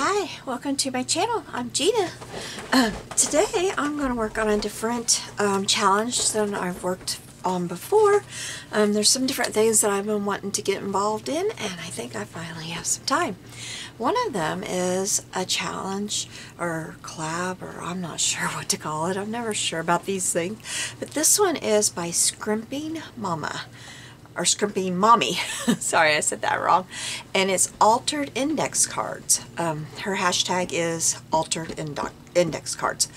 Hi, welcome to my channel. I'm Gina. Today I'm going to work on a different challenge than I've worked on before. There's some different things that I've been wanting to get involved in, and I think I finally have some time. One of them is a challenge or collab, or I'm not sure what to call it. I'm never sure about these things. But this one is by Scrimping Mama. Or Scrimping Mommy. Sorry, I said that wrong. And it's altered index cards. Her hashtag is altered index cards.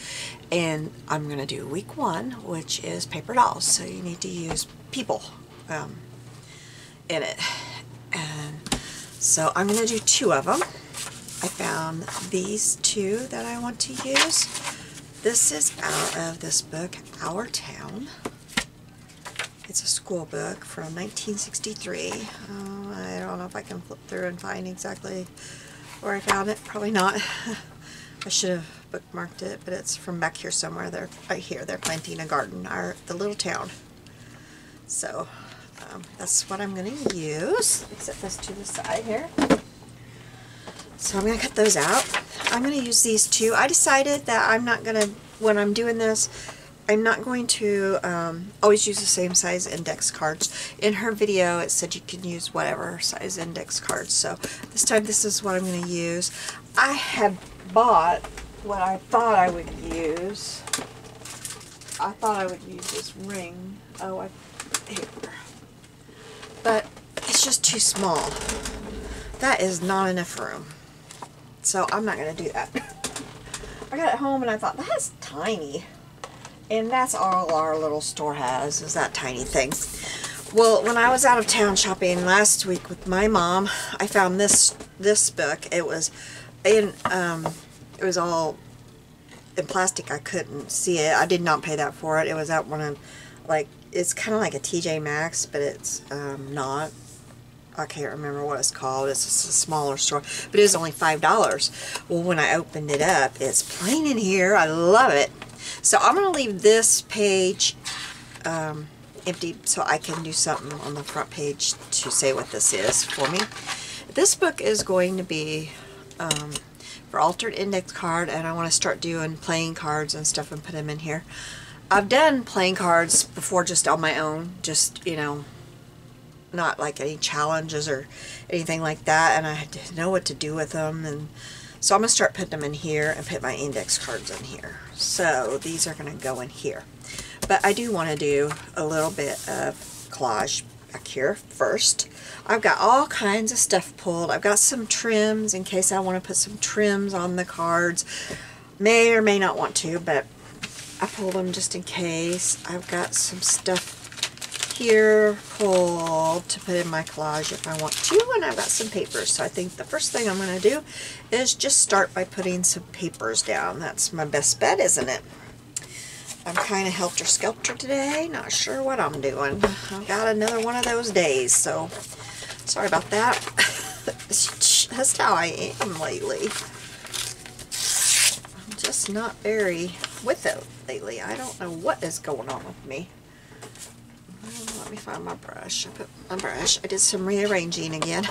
And I'm going to do week 1, which is paper dolls. So you need to use people in it. And so I'm going to do 2 of them. I found these 2 that I want to use. This is out of this book, Our Town. It's a school book from 1963. I don't know if I can flip through and find exactly where I found it. Probably not. I should have bookmarked it, but it's from back here somewhere. They're right here. They're planting a garden, the little town. So that's what I'm going to use. Set this to the side here. So I'm going to cut those out. I'm going to use these 2. I decided that I'm not going to, when I'm doing this, I'm not going to always use the same size index cards. In her video it said you can use whatever size index cards, so this time this is what I'm going to use. I had bought what I thought I would use. I thought I would use this ring. Oh, here. But it's just too small. That is not enough room. So I'm not going to do that. I got it home and I thought, that's tiny. And that's all our little store has, is that tiny thing. Well, when I was out of town shopping last week with my mom, I found this book. It was all in plastic. I couldn't see it. I did not pay that for it. It was at one of, like, it's kind of like a TJ Maxx, but it's not. I can't remember what it's called. It's just a smaller store, but it was only $5. Well, when I opened it up, it's plain in here. I love it. So I'm going to leave this page empty so I can do something on the front page to say what this is for me. This book is going to be for altered index card, and I want to start doing playing cards and stuff and put them in here. I've done playing cards before just on my own, just, you know, not like any challenges or anything like that, and I didn't know what to do with them, and so I'm going to start putting them in here and put my index cards in here. So these are going to go in here. But I do want to do a little bit of collage back here first. I've got all kinds of stuff pulled. I've got some trims in case I want to put some trims on the cards. May or may not want to, but I pulled them just in case. I've got some stuff here pulled to put in my collage if I want to, and I've got some papers. So I think the first thing I'm going to do is just start by putting some papers down. That's my best bet, isn't it? I'm kind of helter-skelter today, not sure what I'm doing. I've got another one of those days, so sorry about that. That's how I am lately. I'm just not very with it lately. I don't know what is going on with me. Let me find my brush. I put my brush. I did some rearranging again.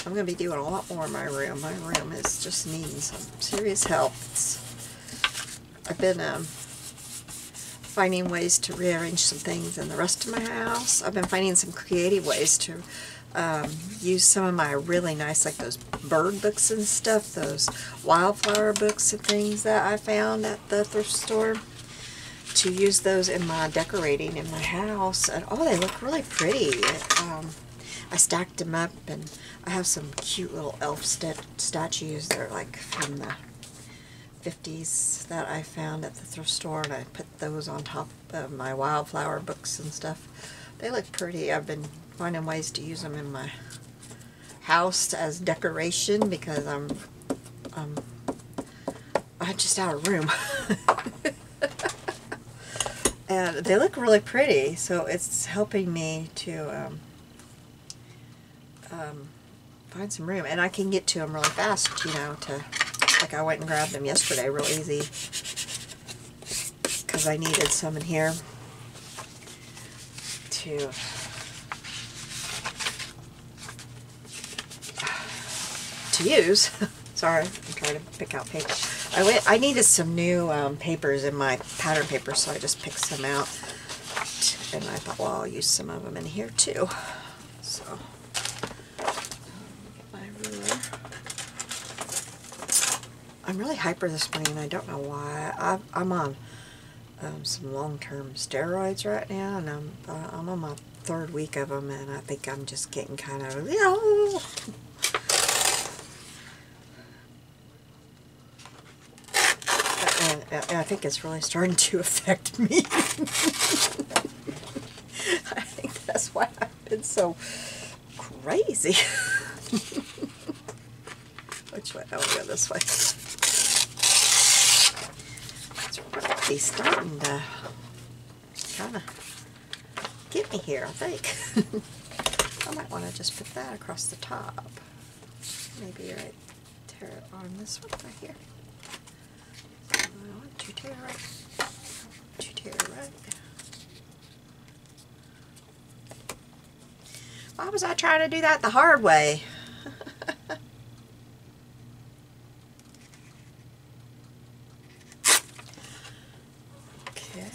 I'm going to be doing a lot more in my room. My room is just needing some serious help. I've been finding ways to rearrange some things in the rest of my house. I've been finding some creative ways to use some of my really nice, like those bird books and stuff, those wildflower books and things that I found at the thrift store, to use those in my decorating in my house. And oh, they look really pretty. I stacked them up, and I have some cute little elf statues. They're like from the 50s that I found at the thrift store, and I put those on top of my wildflower books and stuff. They look pretty. I've been finding ways to use them in my house as decoration because I'm just out of room. And they look really pretty, so it's helping me to find some room. And I can get to them really fast, you know, like I went and grabbed them yesterday real easy because I needed some in here to to use. Sorry, I'm trying to pick out paper. I needed some new papers in my pattern paper, so I just picked some out. And I thought, well, I'll use some of them in here too. So, get my ruler. I'm really hyper this morning, and I don't know why. I'm on some long-term steroids right now, and I'm on my 3rd week of them, and I think I'm just getting kind of, you know. And I think it's really starting to affect me. I think that's why I've been so crazy. Which way? I want to go this way. It's really starting to kind of get me here, I think. I might want to just put that across the top. Maybe right there on this one right here. Two tear right. Two tear right. Why was I trying to do that the hard way? Okay,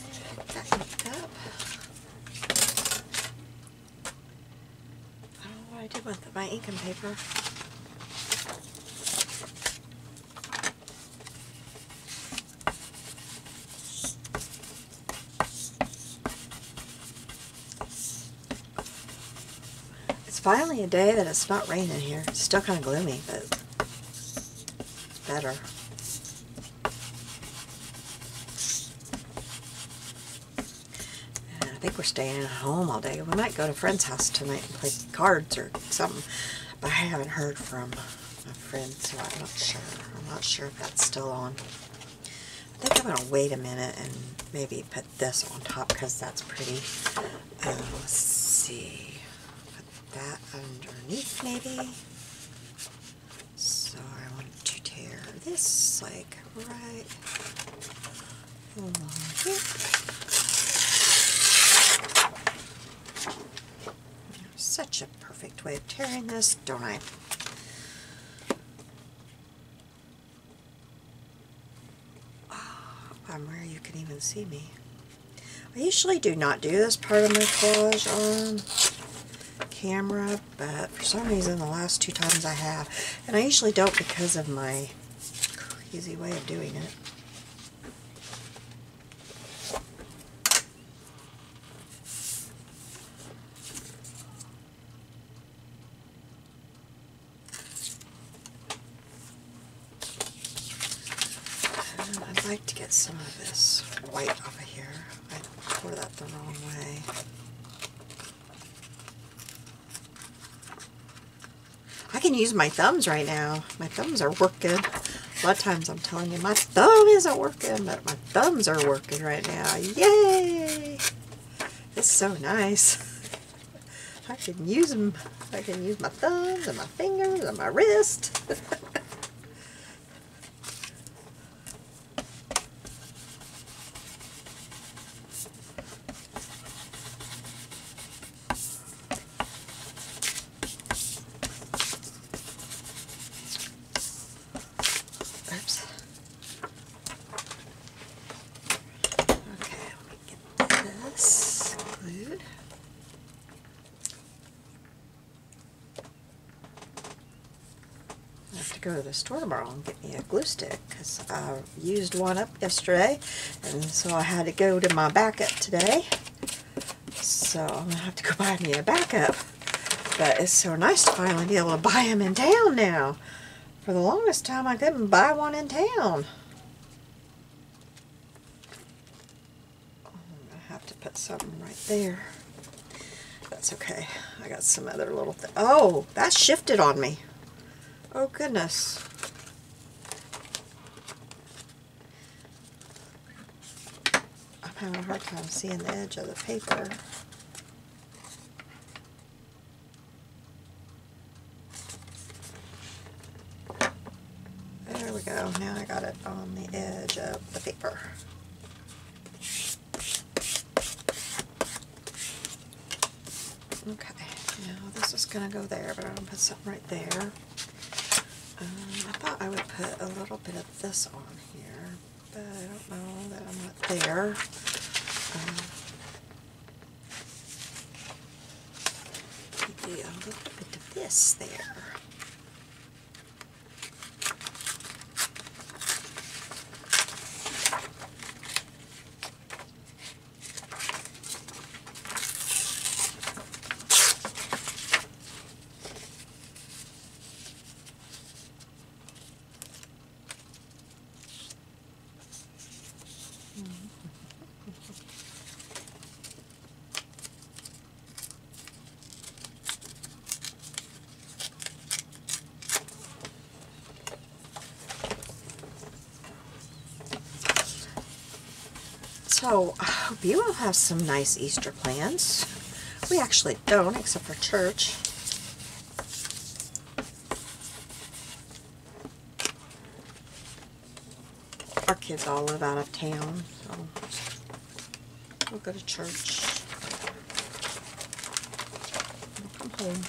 that hooked up. I don't know what I did with my ink and paper. It's finally a day that it's not raining here. It's still kind of gloomy, but it's better. And I think we're staying at home all day. We might go to a friend's house tonight and play cards or something, but I haven't heard from my friend, so I'm not sure. I'm not sure if that's still on. I think I'm going to wait a minute and maybe put this on top because that's pretty. Let's see. That underneath maybe. So I want to tear this like right along here. Such a perfect way of tearing this, don't I? Oh, I'm where you can even see me. I usually do not do this part of my collage on camera, but for some reason the last 2 times I have, and I usually don't because of my crazy way of doing it. And I'd like to get some of this white off of here. I tore that the wrong way. I can use my thumbs right now. My thumbs are working. A lot of times I'm telling you my thumb isn't working, but my thumbs are working right now. Yay! It's so nice. I can use them. I can use my thumbs and my fingers and my wrist. Go to the store tomorrow and get me a glue stick because I used one up yesterday, and so I had to go to my backup today, so I'm gonna have to go buy me a backup. But it's so nice to finally be able to buy them in town now. For the longest time I couldn't buy one in town. I'm gonna have to put something right there. That's okay. I got some other little thing. Oh, that shifted on me. Oh goodness. I'm having a hard time seeing the edge of the paper. There we go. Now I got it on the edge of the paper. Okay, now this is going to go there, but I'm going to put something right there. I thought I would put a little bit of this on here, but I don't know that I'm not there. Maybe a little bit of this there. So, I hope you all have some nice Easter plans. We actually don't, except for church. Our kids all live out of town, so we'll go to church. We'll come home.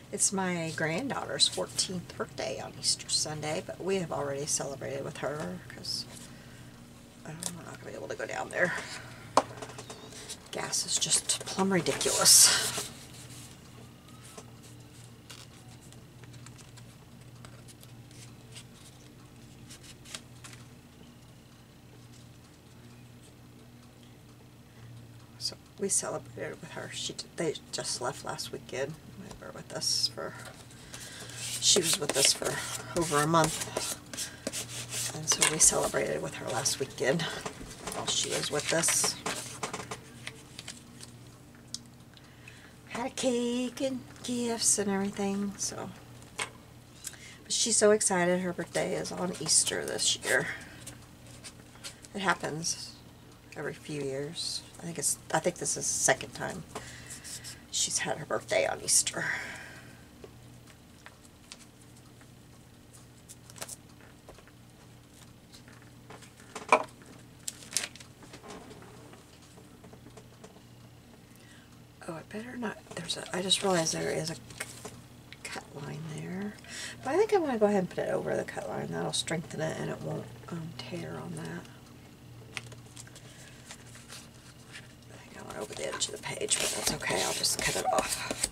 It's my granddaughter's 14th birthday on Easter Sunday, but we have already celebrated with her because I'm not going to be able to go down there. Gas is just plumb ridiculous. So we celebrated with her. They just left last weekend. They were with us for, she was with us for over a month. And so we celebrated with her last weekend while she was with us. Had a cake and gifts and everything, so. But she's so excited. Her birthday is on Easter this year. It happens every few years. I think this is the second time she's had her birthday on Easter. Oh, I better not. I just realized there is a cut line there. But I think I'm going to go ahead and put it over the cut line. That'll strengthen it and it won't tear on that. Over the edge of the page, but that's okay. I'll just cut it off.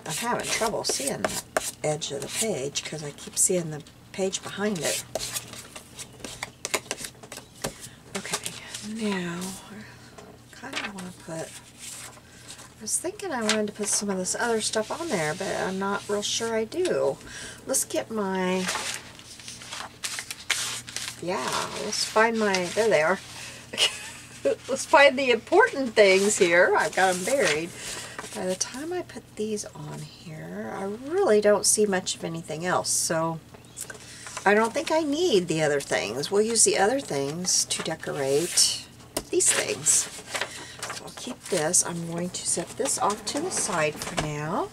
I'm having trouble seeing the edge of the page because I keep seeing the page behind it. Okay, now I kind of want to put, I was thinking I wanted to put some of this other stuff on there, but I'm not real sure I do. Let's get my, let's find my, there they are. Let's find the important things here. I've got them buried. By the time I put these on here, I really don't see much of anything else. So I don't think I need the other things. We'll use the other things to decorate these things. So I'll keep this. I'm going to set this off to the side for now.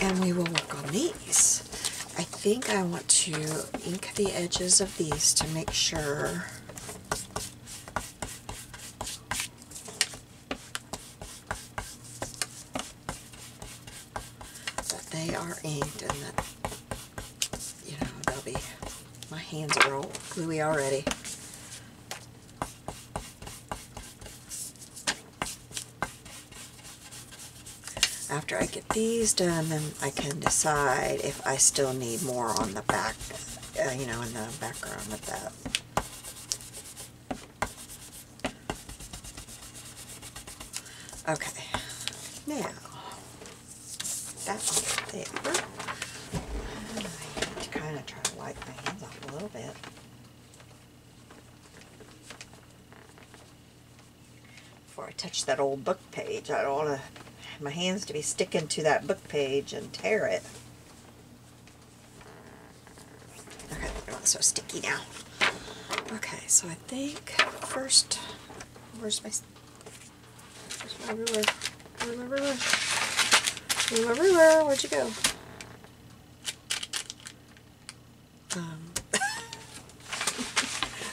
And we will work on these. I think I want to ink the edges of these to make sure they are inked and that, you know, they'll be, my hands are all gluey already. After I get these done, then I can decide if I still need more on the back, you know, in the background with that. Okay, now, that's there. I need to kind of try to wipe my hands off a little bit. Before I touch that old book page, I don't want my hands to be sticking to that book page and tear it. Okay, they're not so sticky now. Okay, so I think first, where's my ruler? Ruler, where'd you go?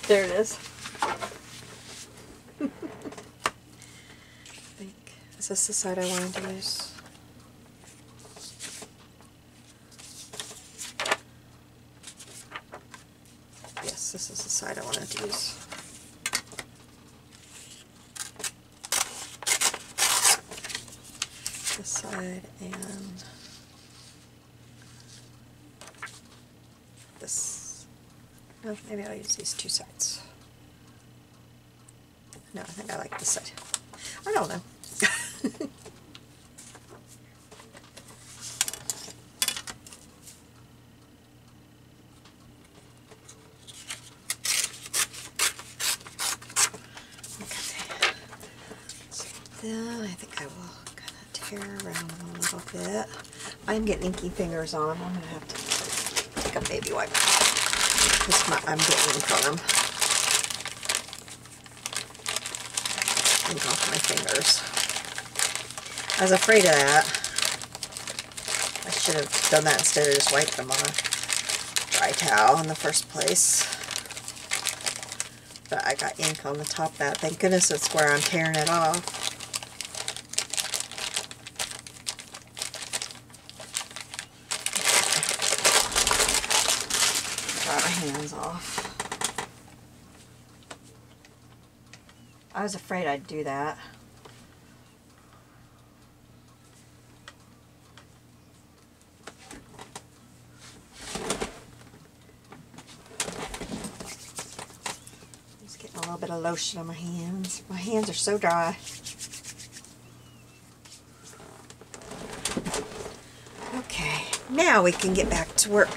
There it is. this the side I wanted to use? Yes, this is the side I wanted to use. This side and this. No, maybe I'll use these two sides. No, I think I like this side. I don't know. Then I think I will kind of tear around a little bit. I'm getting inky fingers on them. I'm going to have to take a baby wipe. I'm getting ink on them. Ink off my fingers. I was afraid of that. I should have done that instead of just wiping them on a dry towel in the first place. But I got ink on the top of that. Thank goodness it's where I'm tearing it off. Got my hands off. I was afraid I'd do that. Just getting a little bit of lotion on my hands. My hands are so dry. Okay, now we can get back to work.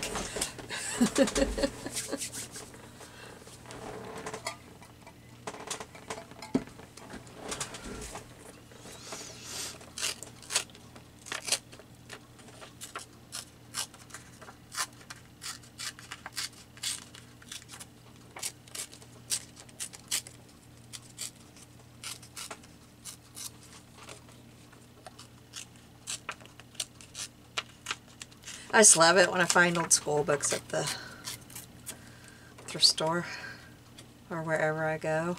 I just love it when I find old school books at the thrift store or wherever I go.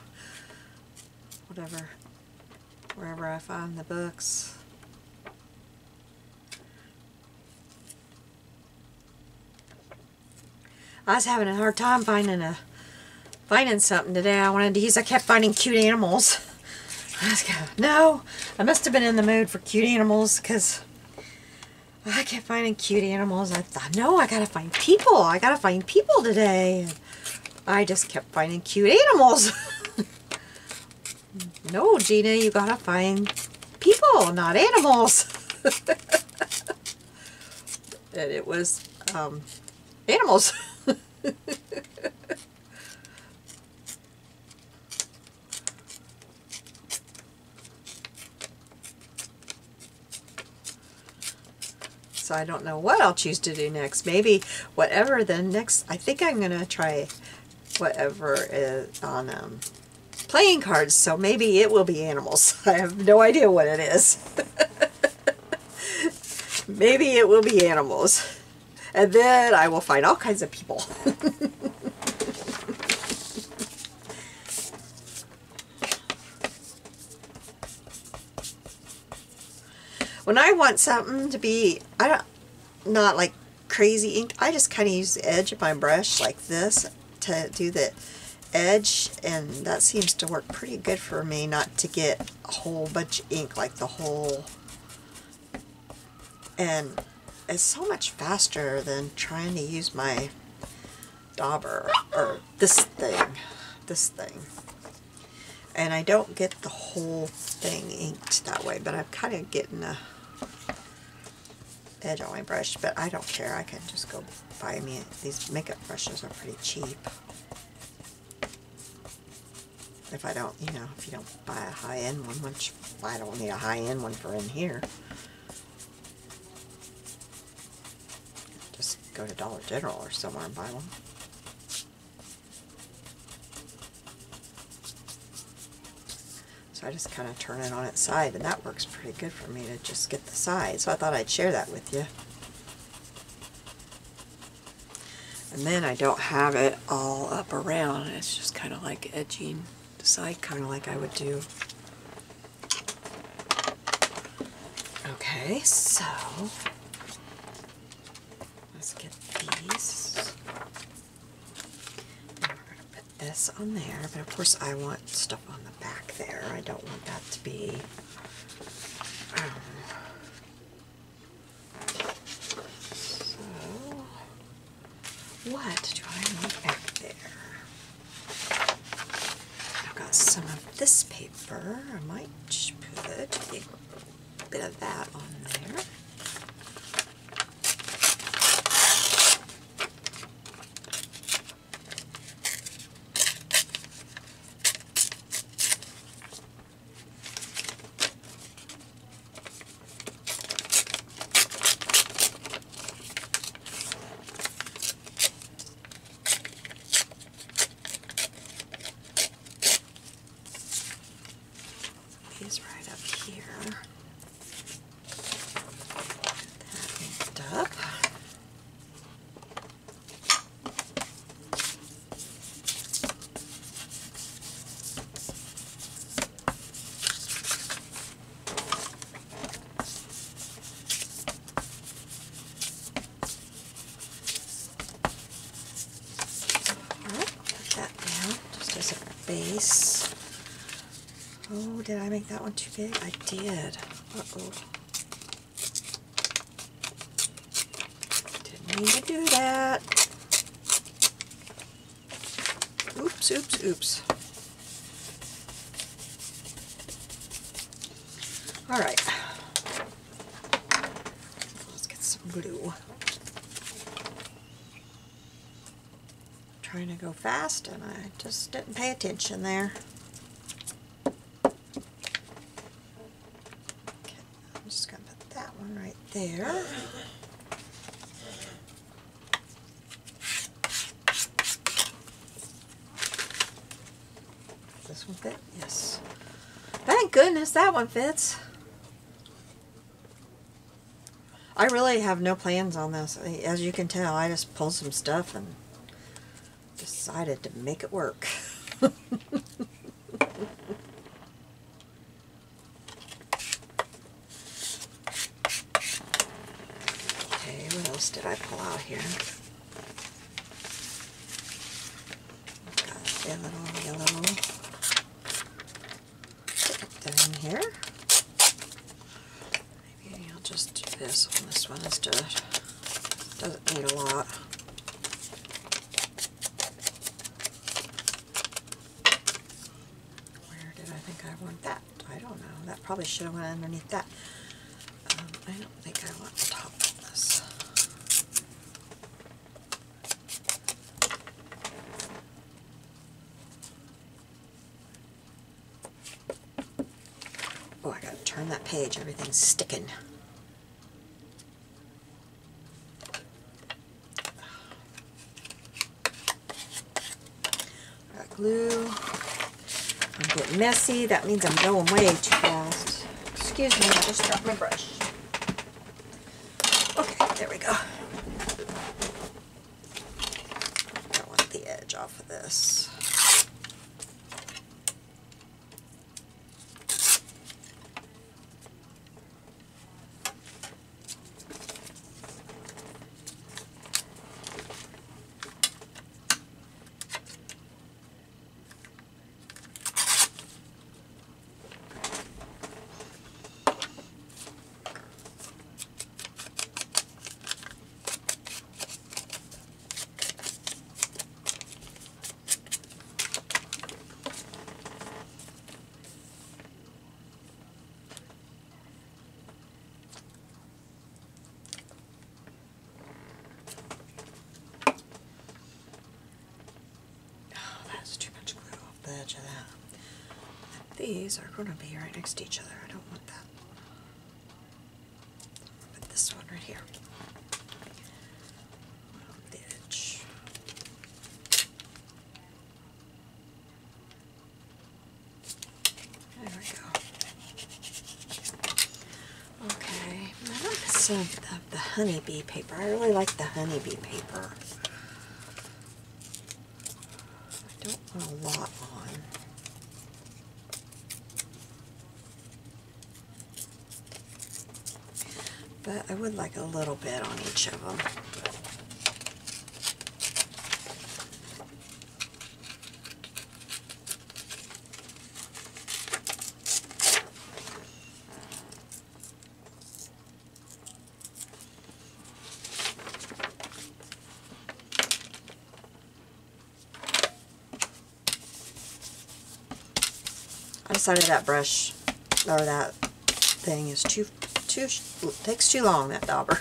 Wherever I find the books. I was having a hard time finding something today I wanted to use. I kept finding cute animals. I was going, no, I must have been in the mood for cute animals because I kept finding cute animals. I thought, no, I gotta find people. I gotta find people today. And I just kept finding cute animals. No, Gina, you gotta find people, not animals. And it was animals. So I don't know what I'll choose to do next. Maybe whatever the next, I think I'm going to try whatever is on playing cards. So maybe it will be animals. I have no idea what it is. Maybe it will be animals. And then I will find all kinds of people. When I want something to be, not like crazy ink, I just kind of use the edge of my brush like this to do the edge, and that seems to work pretty good for me not to get a whole bunch of ink, like the whole, and it's so much faster than trying to use my dauber, or this thing. And I don't get the whole thing inked that way, but I'm kind of getting a edge on my brush, but I don't care. I can just go buy me, these makeup brushes are pretty cheap. If I don't, if you don't buy a high-end one, which I don't need a high-end one for in here. Just go to Dollar General or somewhere and buy one. I just kind of turn it on its side, and that works pretty good for me to just get the side. So I thought I'd share that with you. And then I don't have it all up around. It's just kind of like edging the side, kind of like I would do Okay, so let's get these. And we're going to put this on there, but of course I want stuff on the back there. I don't want that to be so what do I want back there? I've got some of this paper. I might put a bit of that on there. These right up here. That inked up. Put that down just as a base. Oh, did I make that one too big? I did. Uh-oh. Didn't mean to do that. Oops, oops, oops. All right. Let's get some glue. Trying to go fast, and I just didn't pay attention there. I'm just going to put that one right there. Does this one fit? Yes. Thank goodness that one fits. I really have no plans on this. As you can tell, I just pulled some stuff and decided to make it work. What else did I pull out here? Got a little yellow. Put that in here. Maybe I'll just do this on this one instead. Doesn't need a lot. Where did I think I want that? I don't know. That probably should have went underneath that. I don't think I want the top of this. Oh, I gotta turn that page. Everything's sticking. I got glue. I'm getting messy. That means I'm going way too fast. Excuse me, I just dropped my brush. Okay, there we go. I want the edge off of this. The edge of that. And these are going to be right next to each other. I don't want that. Put this one right here. On the edge. There we go. Okay. I want some of the honeybee paper. I really like the honeybee paper. I don't want a lot on. but I would like a little bit on each of them. I decided that brush, or that thing is takes too long, that dauber.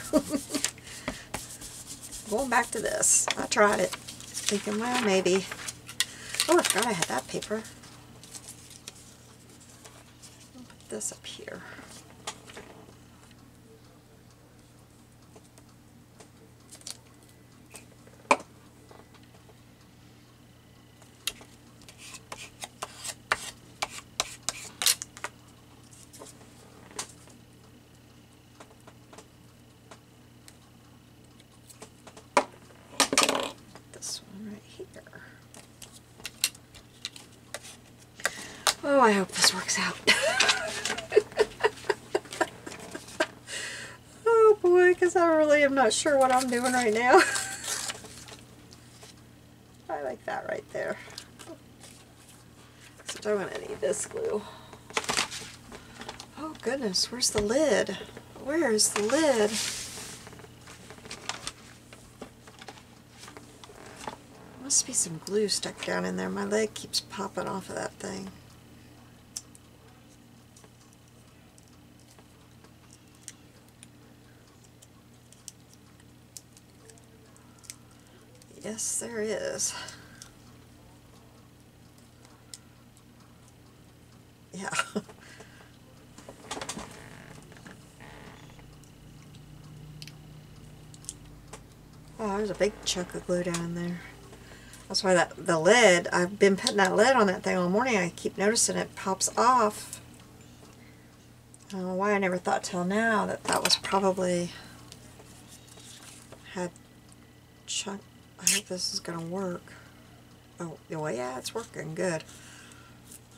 Going back to this. I tried it, thinking, well, maybe. Oh, I forgot I had that paper. I'll put this up here. Oh, I hope this works out. Oh boy, because I really am not sure what I'm doing right now. I like that right there. Except I'm going to need this glue. Oh goodness, where's the lid? Where's the lid? Must be some glue stuck down in there. My leg keeps popping off of that thing. Yes, there is. Yeah. Oh, there's a big chunk of glue down there. That's why the lid, I've been putting that lid on that thing all morning. I keep noticing it pops off. I don't know why I never thought till now that that was probably had chunk. I hope this is going to work. Oh, well, yeah, it's working good.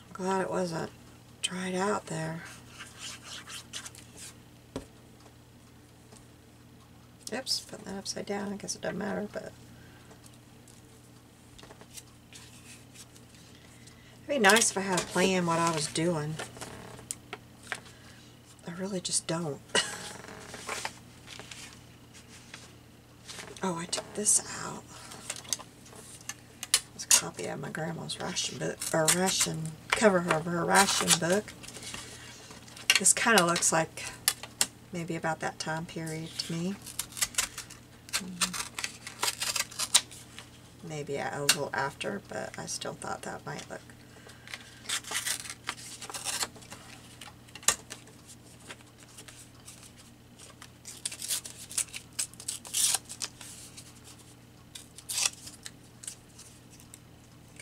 I'm glad it wasn't dried out there. Oops, putting that upside down. I guess it doesn't matter, but it'd be nice if I had a plan what I was doing. I really just don't. Oh, I took this out. It's a copy of my grandma's ration book, or ration cover of her ration book. This kind of looks like maybe about that time period to me. Maybe a little after, but I still thought that might look.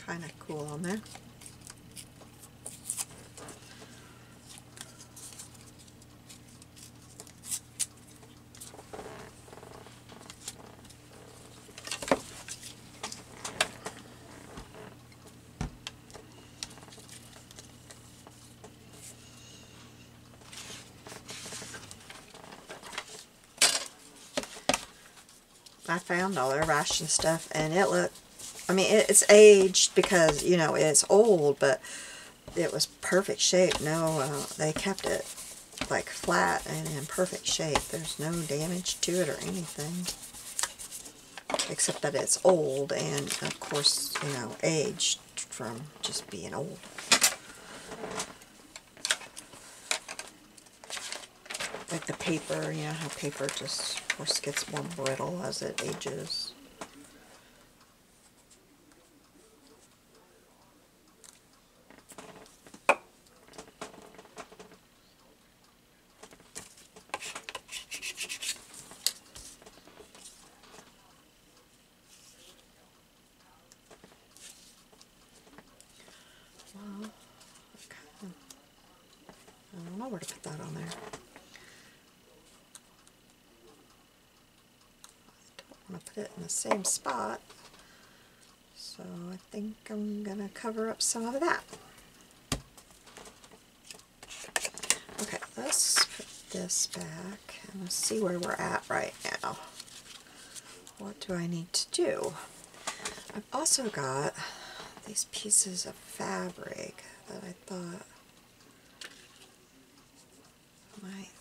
Kind of cool on there. I found all their ration stuff, and it looked, I mean, it's aged because, you know, it's old, but it was perfect shape. No, they kept it like flat and in perfect shape. There's no damage to it or anything, except that it's old and, of course, you know, aged from just being old. Like the paper, you know how paper just, of course, gets more brittle as it ages. Well, okay. I don't know where to put that on there. I want to put it in the same spot, so I think I'm going to cover up some of that. Okay, let's put this back. let's see where we're at right now. What do I need to do? I've also got these pieces of fabric that I thought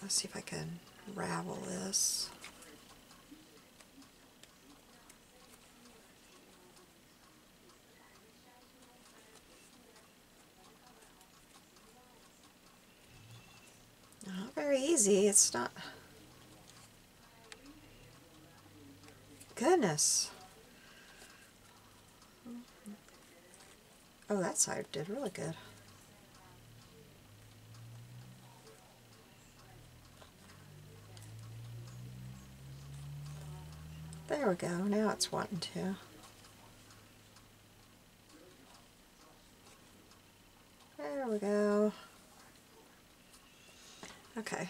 let's see if I can ravel this. Not very easy. It's not. Goodness. Oh, that side did really good. There we go. Now it's wanting to. There we go. Okay.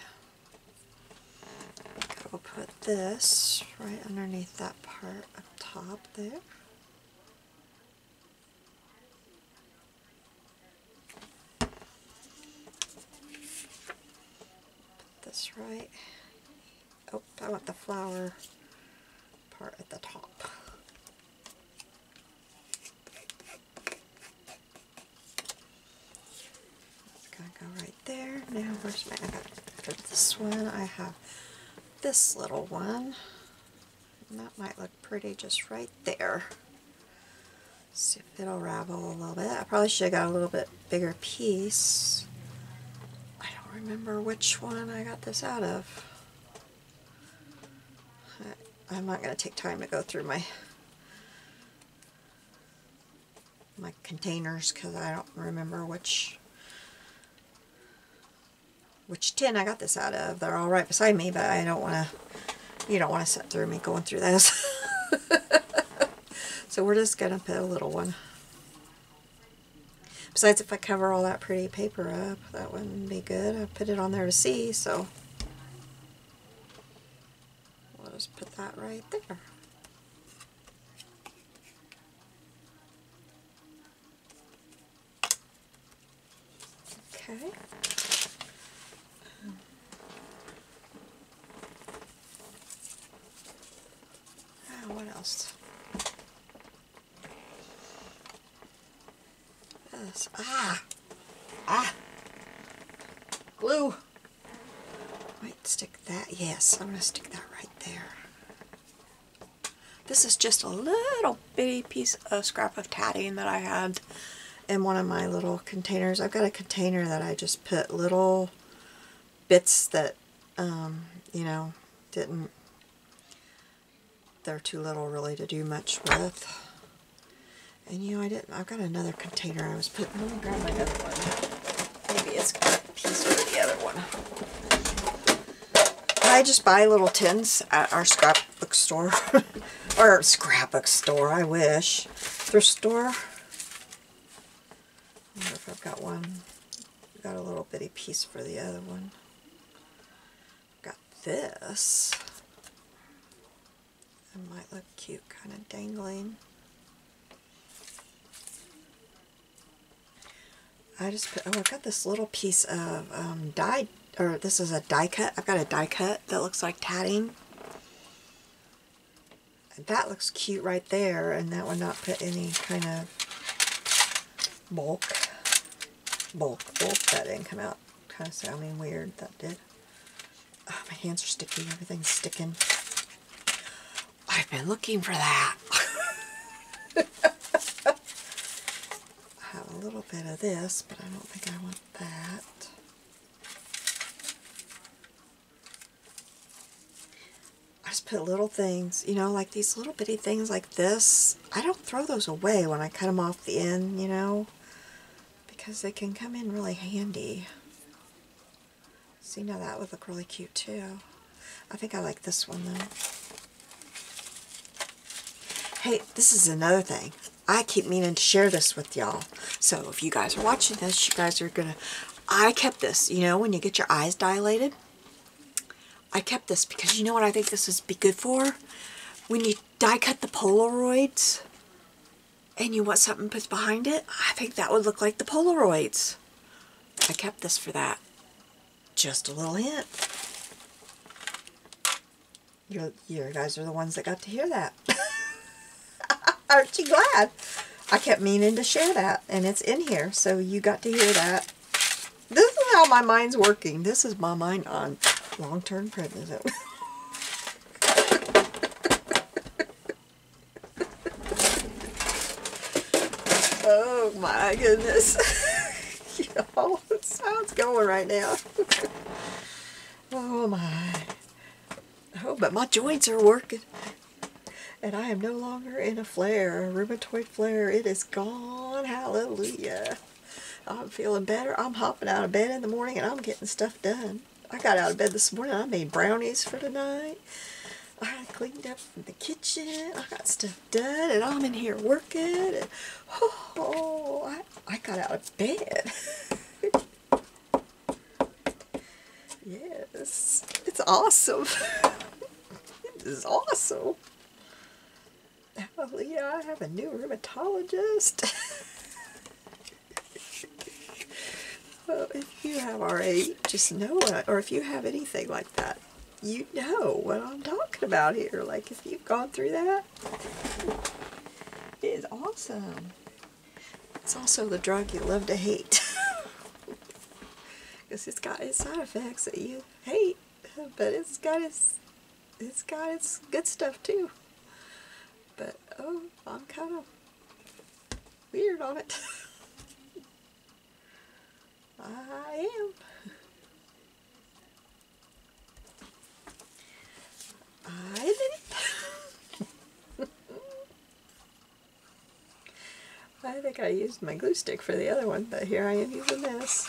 We'll put this right underneath that part up top there. Put this right. Oh, I want the flower part at the top. It's gonna go right there. Now where's my, I got this one. I have this little one. And that might look pretty just right there. See if it'll ravel a little bit. I probably should have got a little bit bigger piece. I don't remember which one I got this out of. I'm not going to take time to go through my containers because I don't remember which tin I got this out of. They're all right beside me, but I don't want to, you don't want to sit through me going through this. So we're just going to put a little one. Besides, if I cover all that pretty paper up, that wouldn't be good. I put it on there to see, so we'll just put that right there. Okay. What else? This. Glue. Might stick that. Yes, I'm going to stick that right there. This is just a little bitty piece of scrap of tatting that I had in one of my little containers. I've got a container that I just put little bits that, you know, they're too little really to do much with. And you know, I've got another container I was putting. Let me grab my other one. Maybe it's got a piece for the other one. I just buy little tins at our scrapbook store. Or scrapbook store, I wish. Thrift store. I wonder if I've got one. I've got a little bitty piece for the other one. I've got this. It might look cute, kind of dangling. I just put, oh, I've got this little piece of die, or this is a die cut. I've got a die cut that looks like tatting. That looks cute right there, and that would not put any kind of bulk. That didn't come out kind of sounding weird. That did. Oh, my hands are sticky. Everything's sticking. I've been looking for that. I have a little bit of this, but I don't think I want that. I just put little things, you know, like these little bitty things like this. I don't throw those away when I cut them off the end, you know, because they can come in really handy. See, now that would look really cute too. I think I like this one though. Hey, this is another thing. I keep meaning to share this with y'all. So if you guys are watching this, you guys are gonna... I kept this, you know, when you get your eyes dilated. I kept this because you know what I think this would be good for? When you die cut the Polaroids and you want something put behind it, I think that would look like the Polaroids. I kept this for that. Just a little hint. You guys are the ones that got to hear that. Aren't you glad? I kept meaning to share that, and it's in here, so you got to hear that. This is how my mind's working. This is my mind on long-term pregnancy. Oh my goodness. Y'all, that's how it's going right now. Oh my. Oh, but my joints are working. And I am no longer in a flare, a rheumatoid flare. It is gone. Hallelujah. I'm feeling better. I'm hopping out of bed in the morning and I'm getting stuff done. I got out of bed this morning. I made brownies for tonight. I cleaned up the kitchen. I got stuff done and I'm in here working. And, I got out of bed. Yes. It's awesome. It is awesome. Hallelujah. I have a new rheumatologist. Well, if you have RA, just know it. Or if you have anything like that, you know what I'm talking about here. Like if you've gone through that, it is awesome. It's also the drug you love to hate. Because it's got its side effects that you hate, but it's got its good stuff too. But oh, I'm kind of weird on it. I am. I admit it. I think I used my glue stick for the other one, but here I am using this.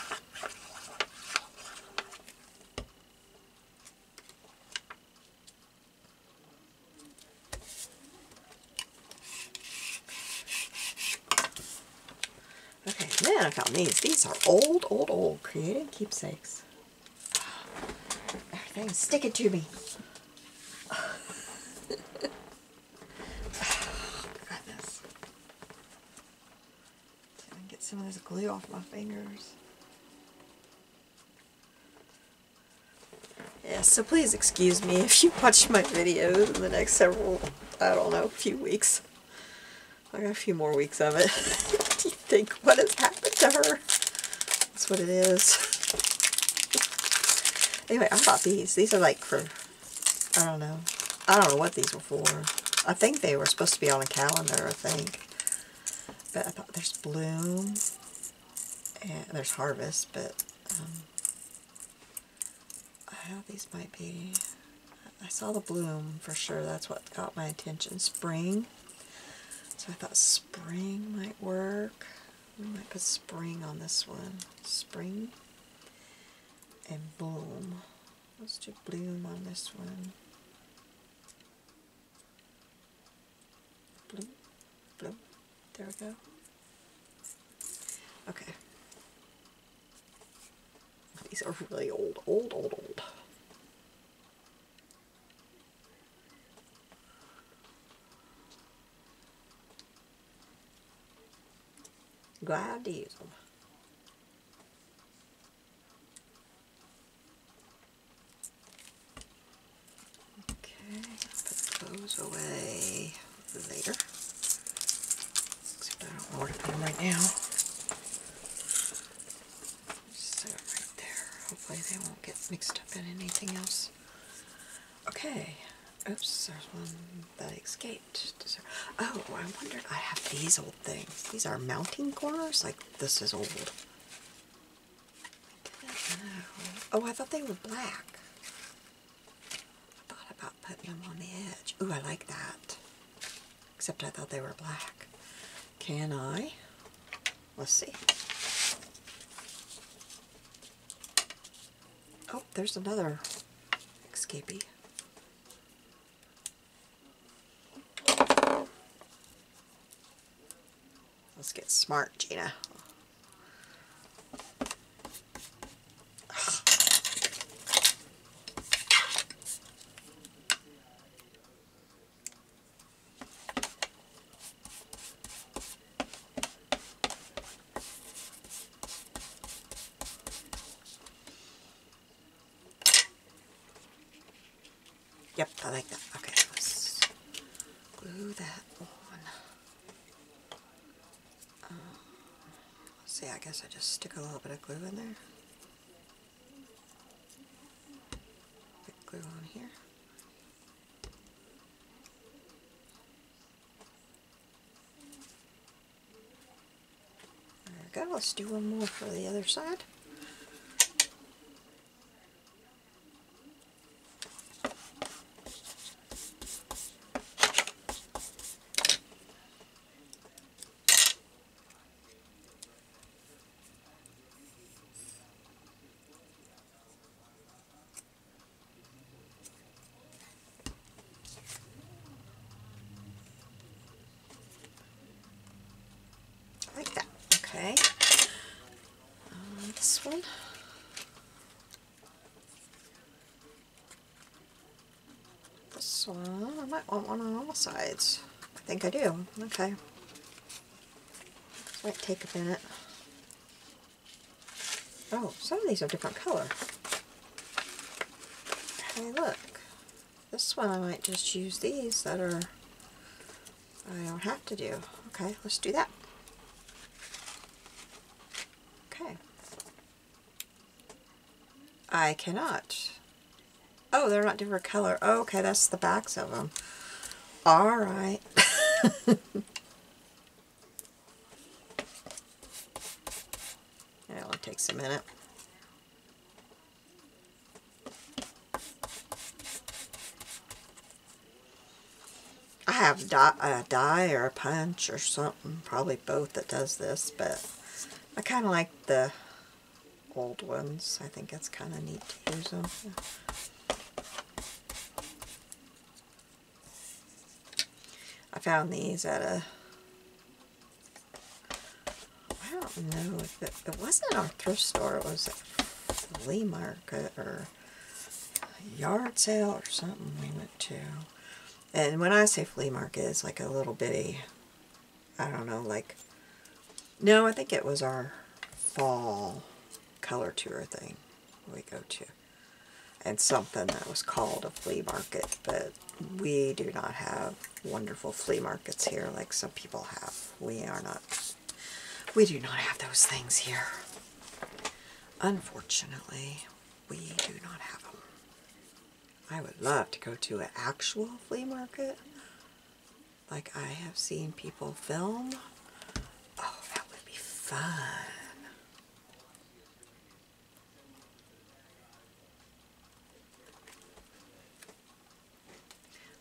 Okay, then I found these. These are old created keepsakes. Everything's sticking to me. Goodness. See if I can get some of this glue off my fingers. Yes, so please excuse me if you watch my videos in the next several, I don't know, few weeks. I got a few more weeks of it. Do you think what has happened to her? That's what it is. Anyway, I bought these. These are like for, I don't know what these were for. I think they were supposed to be on a calendar, I think. But I thought there's Bloom and there's Harvest, but I thought these might be, I saw the Bloom for sure. That's what got my attention. Spring. So I thought spring might work. We might put spring on this one. Spring and bloom. Let's do bloom on this one. Bloom, bloom. There we go. Okay. These are really old. Glad to use them. Okay, put those away later. Except I don't know where to put them right now. Just set it right there. Hopefully they won't get mixed up in anything else. Okay. Oops, there's one that escaped. Oh, I wondered, I have these old things. These are mounting corners? Like, this is old. I didn't know. Oh, I thought they were black. I thought about putting them on the edge. Ooh, I like that. Except I thought they were black. Can I? Let's see. Oh, there's another escapee. Let's get smart, Gina. Yep, I like that. Okay, let's glue that on. Let's see, I guess I just stick a little bit of glue in there. Bit glue on here. There we go. Let's do one more for the other side. Like that. Okay. This one. This one. I might want one on all sides. I think I do. Okay. This might take a minute. Oh, some of these are different color. Hey, look. This one I might just use these that are, I don't have to do. Okay, let's do that. Okay. I cannot. Oh, they're not different color. Oh, okay, that's the backs of them. Alright. That one takes a minute. I have a die or a punch or something, probably both that does this, but I kind of like the old ones. I think it's kind of neat to use them. I found these at a, I don't know if it wasn't our thrift store, it was a flea market or a yard sale or something we went to. And when I say flea market, it's like a little bitty, I don't know, like, no, I think it was our fall color tour thing we go to. And something that was called a flea market, but we do not have wonderful flea markets here like some people have. We do not have those things here. Unfortunately, we do not have them. I would love to go to an actual flea market, like I have seen people film. Oh, that would be fun.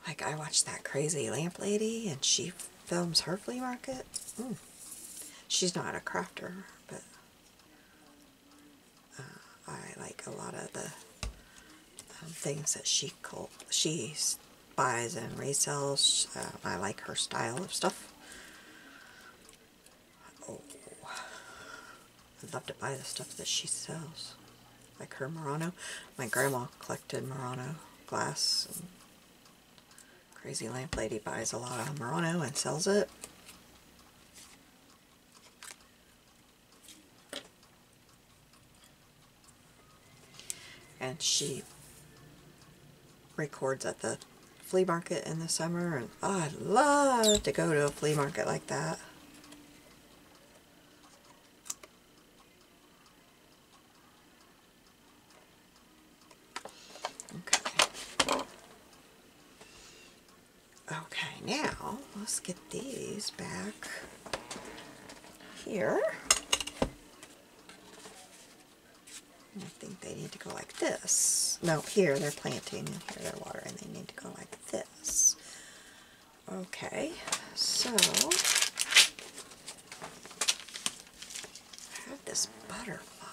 Like I watched that crazy lamp lady and she films her flea market. She's not a crafter, but I like a lot of the things that she buys and resells. I like her style of stuff. Oh, I'd love to buy the stuff that she sells, like her Murano. My grandma collected Murano glass. And crazy lamp lady buys a lot of Murano and sells it. And she records at the flea market in the summer, and oh, I'd love to go to a flea market like that. Okay, now let's get these back here. I think they need to go like this. No, here they're planting and here they're watering. They need to go like this. Okay, so I have this butterfly.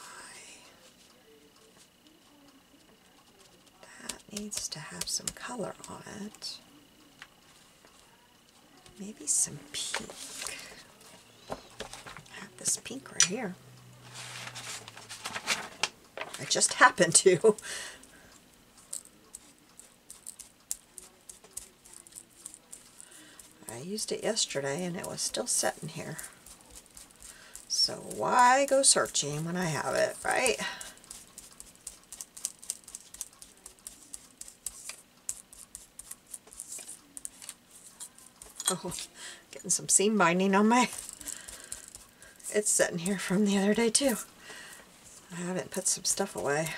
That needs to have some color on it. Maybe some pink. I have this pink right here. I just happened to. I used it yesterday and it was still sitting here. So why go searching when I have it, right? Oh, getting some seam binding on my... It's sitting here from the other day too. I haven't put some stuff away.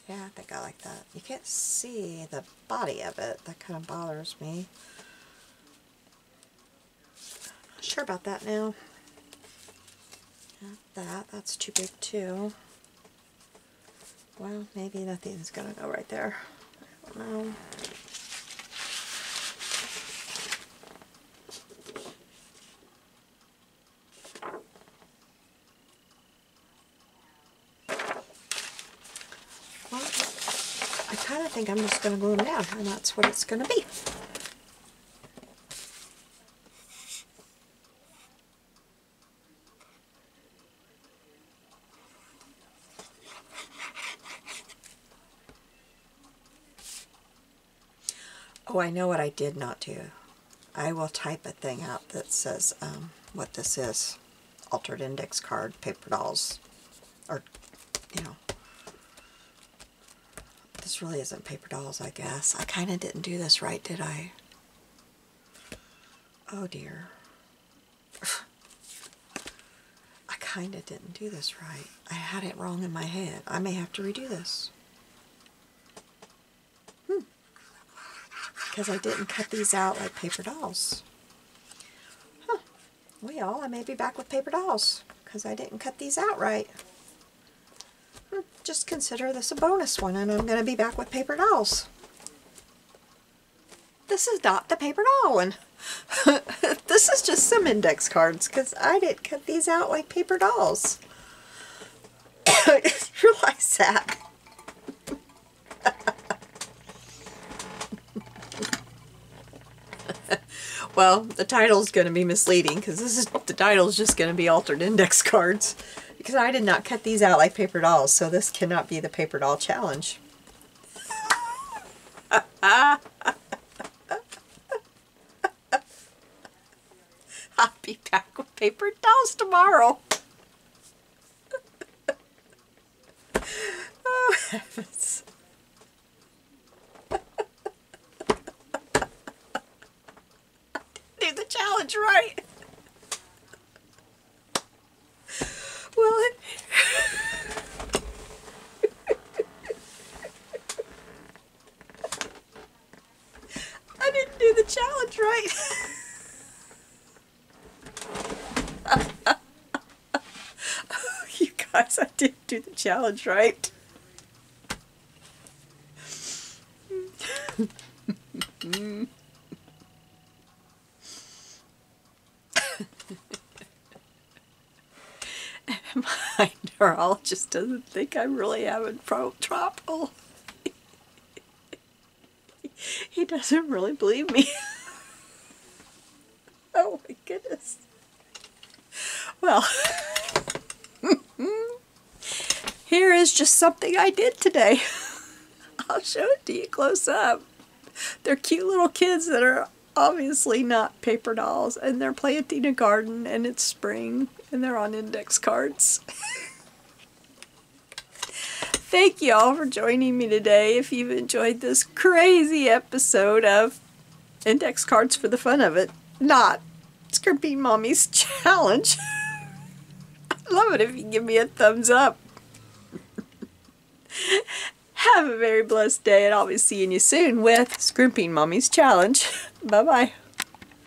Yeah, I think I like that. You can't see the body of it. That kind of bothers me. Not sure about that now. That's too big too. Well, maybe nothing's gonna go right there. I don't know. I think I'm just going to glue them down, and that's what it's going to be. Oh, I know what I did not do. I will type a thing out that says what this is. Altered index card, paper dolls, or, you know. This really isn't paper dolls, I guess. I kind of didn't do this right, did I? Oh dear. I kind of didn't do this right. I had it wrong in my head. I may have to redo this. Because I didn't cut these out like paper dolls. Huh. Well, I may be back with paper dolls because I didn't cut these out right. Just consider this a bonus one, and I'm going to be back with paper dolls. This is not the paper doll one. This is just some index cards, because I didn't cut these out like paper dolls. I just realized that. Well, the title's going to be misleading, because the title's just going to be altered index cards. Because I did not cut these out like paper dolls, so this cannot be the paper doll challenge. I'll be back with paper dolls tomorrow. Oh, heavens. I didn't do the challenge right. Well, I didn't do the challenge right. Oh, you guys, I didn't do the challenge right. My neurologist doesn't think I'm really having trouble. He doesn't really believe me. Oh my goodness. Well, here is just something I did today. I'll show it to you close up. They're cute little kids that are obviously not paper dolls, and they're planting a garden, and it's spring, and they're on index cards. Thank you all for joining me today. If you've enjoyed this crazy episode of Index Cards for the Fun of It, not Scrimping Mommy's Challenge, I'd love it if you give me a thumbs up. Have a very blessed day, and I'll be seeing you soon with Scrimping Mommy's Challenge. Bye-bye.